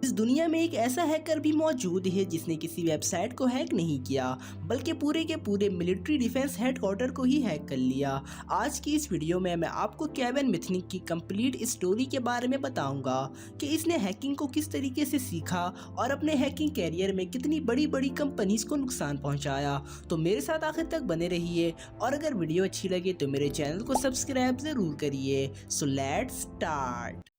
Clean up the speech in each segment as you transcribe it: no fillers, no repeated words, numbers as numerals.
इस दुनिया में एक ऐसा हैकर भी मौजूद है जिसने किसी वेबसाइट को हैक नहीं किया बल्कि पूरे के पूरे मिलिट्री डिफेंस हेडक्वार्टर को ही हैक कर लिया। आज की इस वीडियो में मैं आपको केविन मिथनिक की कंप्लीट स्टोरी के बारे में बताऊंगा कि इसने हैकिंग को किस तरीके से सीखा और अपने हैकिंग कैरियर में कितनी बड़ी बड़ी कंपनीज को नुकसान पहुंचाया। तो मेरे साथ आखिर तक बने रहिए और अगर वीडियो अच्छी लगे तो मेरे चैनल को सब्सक्राइब जरूर करिए। So let's start.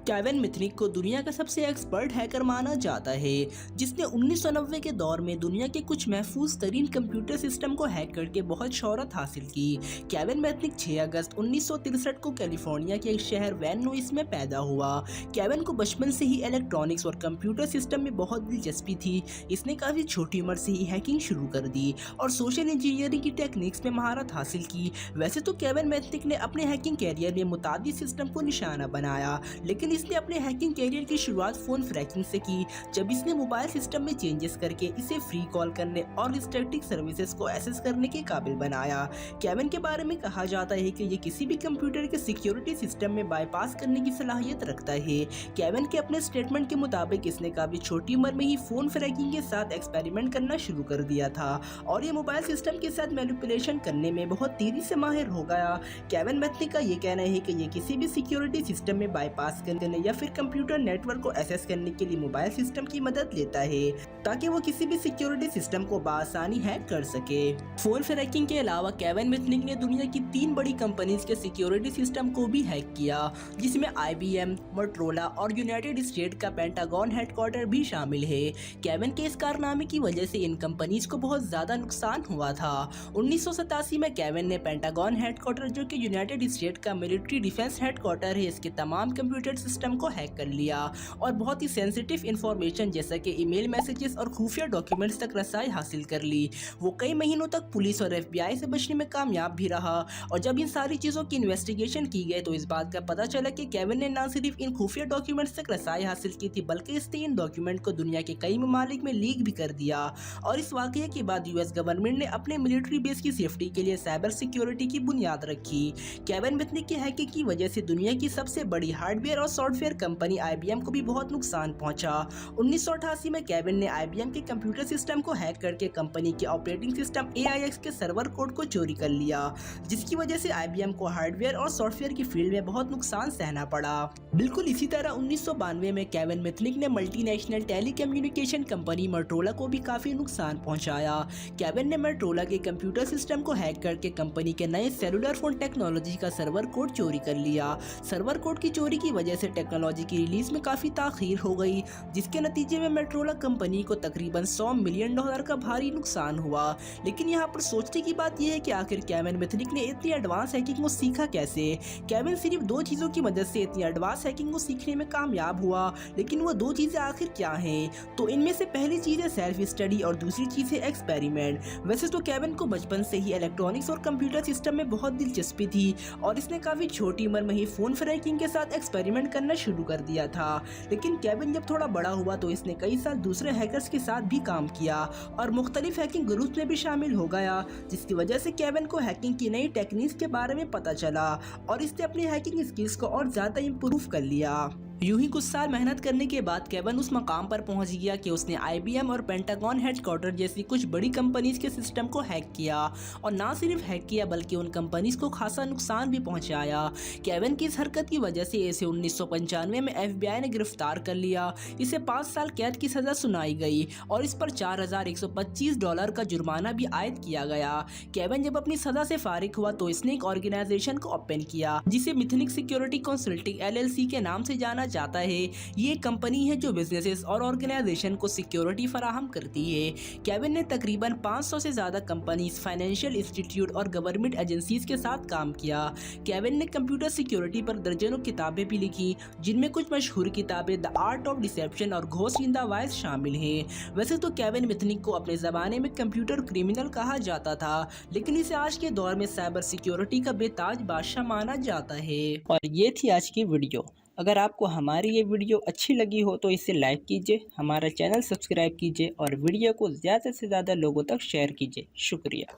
केविन मिथनिक को दुनिया का सबसे एक्सपर्ट हैकर माना जाता है, जिसने 1990 के दौर में दुनिया के कुछ महफूज तरीन कंप्यूटर सिस्टम को हैक करके बहुत शोहरत हासिल की। केविन मिथनिक 6 अगस्त 1963 को कैलिफोर्निया के एक शहर वैन लुइस में पैदा हुआ। केविन को बचपन से ही इलेक्ट्रॉनिक्स और कंप्यूटर सिस्टम में बहुत दिलचस्पी थी। इसने काफी छोटी उम्र से ही हैकिंग शुरू कर दी और सोशल इंजीनियरिंग की टेक्निक्स में महारत हासिल की। वैसे तो केविन मिथनिक ने अपने हैकिंग कैरियर में मुतादिद सिस्टम को निशाना बनाया, लेकिन इसने अपने हैकिंग कैरियर की शुरुआत फोन फ्रैकिंग से की, जब इसने मोबाइल सिस्टम में चेंजेस करके इसे फ्री कॉल करने और स्टैटिक सर्विसेज को एक्सेस करने के काबिल बनाया। केविन के बारे में कहा जाता है कि ये किसी भी कंप्यूटर के सिक्योरिटी सिस्टम में बाईपास करने की सलाहियत रखता है। केविन के अपने स्टेटमेंट के मुताबिक इसने काफी छोटी उम्र में ही फोन फ्रैकिंग के साथ एक्सपेरिमेंट करना शुरू कर दिया था और ये मोबाइल सिस्टम के साथ मैनिपुलेशन करने में बहुत तेजी से माहिर हो गया। केविन मिथनिक का ये कहना है कि ये किसी भी सिक्योरिटी सिस्टम में बाईपास करने या फिर कंप्यूटर नेटवर्क को एक्सेस करने के लिए मोबाइल सिस्टम की मदद लेता है ताकि वो किसी भी सिक्योरिटी सिस्टम को बआसानी हैक कर सके। फोन फ्रैकिंग के अलावा केविन मिथनिक ने दुनिया की 3 बड़ी कंपनीज के सिक्योरिटी सिस्टम को भी हैक किया, जिसमें IBM, मोटरोला और यूनाइटेड स्टेट का पेंटागन हेडक्वार्टर भी शामिल है। केविन के इस कारनामे की वजह से इन कंपनीज को बहुत ज्यादा नुकसान हुआ था। 1987 में केविन ने पेंटागन हेडक्वार्टर, जो कि यूनाइटेड स्टेट का मिलिट्री डिफेंस हेडक्वार्टर है, इसके तमाम कंप्यूटर सिस्टम को हैक कर लिया और बहुत ही सेंसिटिव इंफॉर्मेशन जैसा कि ईमेल मैसेजेस और खुफिया डॉक्यूमेंट्स तक रसाई हासिल कर ली। वो कई महीनों तक पुलिस और FBI से बचने में कामयाब भी रहा और जब इन सारी चीजों की इन्वेस्टिगेशन की गई तो इस बात का पता चला कि केविन ने न सिर्फ इन खुफिया डॉक्यूमेंट्स तक रसाई हासिल की थी, बल्कि इसने इन डॉक्यूमेंट को दुनिया के कई ममालिक में लीक भी कर दिया। और इस वाकये के बाद US गवर्नमेंट ने अपने मिलिट्री बेस की सेफ्टी के लिए साइबर सिक्योरिटी की बुनियाद रखी। केविन मिथनिक की हैकिंग की वजह से दुनिया की सबसे बड़ी हार्डवेयर और सॉफ्टवेयर कंपनी IBM को भी बहुत नुकसान पहुंचा। 1988 में केविन ने IBM के कंप्यूटर सिस्टम को हैक करके कंपनी के ऑपरेटिंग सिस्टम AIX के सर्वर कोड को चोरी कर लिया, जिसकी वजह से IBM को हार्डवेयर और सॉफ्टवेयर की फील्ड में बहुत नुकसान सहना पड़ा। बिल्कुल इसी तरह 1992 में केविन मिथनिक ने मल्टीनेशनल टेलीकम्युनिकेशन कंपनी मोटरोला को भी काफी नुकसान पहुंचाया। केविन ने मोटरोला के कंप्यूटर सिस्टम को हैक करके कंपनी के नए सेलुलर फोन टेक्नोलॉजी का सर्वर कोड चोरी कर लिया। सर्वर कोड की चोरी की वजह से टेक्नोलॉजी की रिलीज में काफी ताखीर हो गई, जिसके नतीजे में मोटरोला कंपनी को तकरीबन $100 मिलियन का भारी नुकसान हुआ। लेकिन यहाँ पर सोचने की बात यह है कि आखिर केविन मिथनिक ने इतनी एडवांस हैकिंग को सीखा कैसे। केविन सिर्फ 2 चीजों की मदद से इतनी एडवांस हैकिंग को सीखने में कामयाब हुआ, लेकिन वो 2 चीजें आखिर क्या हैं? तो इनमें से पहली चीज है सेल्फ स्टडी और दूसरी चीज है एक्सपेरिमेंट। वैसे तो केविन को बचपन से ही इलेक्ट्रॉनिक्स और कंप्यूटर सिस्टम में बहुत दिलचस्पी थी और इसने काफी छोटी उम्र में ही फोन फ्रैकिंग के साथ एक्सपेरिमेंट करना शुरू कर दिया था। लेकिन केविन जब थोड़ा बड़ा हुआ तो इसने कई साल दूसरे हैकर्स के साथ भी काम किया और मुख्तलिफ हैकिंग ग्रुप्स में भी शामिल हो गया, जिसकी वजह से केविन को हैकिंग की नई टेक्निक्स के बारे में पता चला और इसने अपनी हैकिंग स्किल्स को और ज्यादा इम्प्रूव कर लिया। यूं ही कुछ साल मेहनत करने के बाद केविन उस मकाम पर पहुंच गया कि उसने IBM और पेंटागन हेडक्वार्टर जैसी कुछ बड़ी कंपनीज के सिस्टम को हैक किया और ना सिर्फ हैक किया बल्कि उन कंपनीज को खासा नुकसान भी पहुंचाया। केविन की इस हरकत की वजह से इसे 1995 में FBI ने गिरफ्तार कर लिया। इसे 5 साल कैद की सजा सुनाई गई और इस पर $4125 का जुर्माना भी आयद किया गया। केविन जब अपनी सजा से फारिग हुआ तो इसने एक ऑर्गेनाइजेशन को ओपन किया जिसे मिथनिक सिक्योरिटी कंसल्टिंग LLC के नाम से जाना जाता है। ये कंपनी है जो बिजनेसेस और ऑर्गेनाइजेशन को सिक्योरिटी फराहम करती है। केविन ने तकरीबन 500 से ज्यादा कंपनीज, फाइनेंशियल इंस्टीट्यूट और गवर्नमेंट एजेंसीज के साथ काम किया। केविन ने कंप्यूटर सिक्योरिटी पर दर्जनों किताबें भी लिखी, जिनमें कुछ मशहूर किताबें द आर्ट ऑफ डिसेप्शन और घोस्ट इन द वॉइस शामिल हैं। वैसे तो केविन मिथनिक को अपने जमाने में कंप्यूटर क्रिमिनल कहा जाता था, लेकिन इसे आज के दौर में साइबर सिक्योरिटी का बेताज बादशाह माना जाता है। और ये थी आज की वीडियो। अगर आपको हमारी ये वीडियो अच्छी लगी हो तो इसे लाइक कीजिए, हमारा चैनल सब्सक्राइब कीजिए और वीडियो को ज़्यादा से ज़्यादा लोगों तक शेयर कीजिए। शुक्रिया।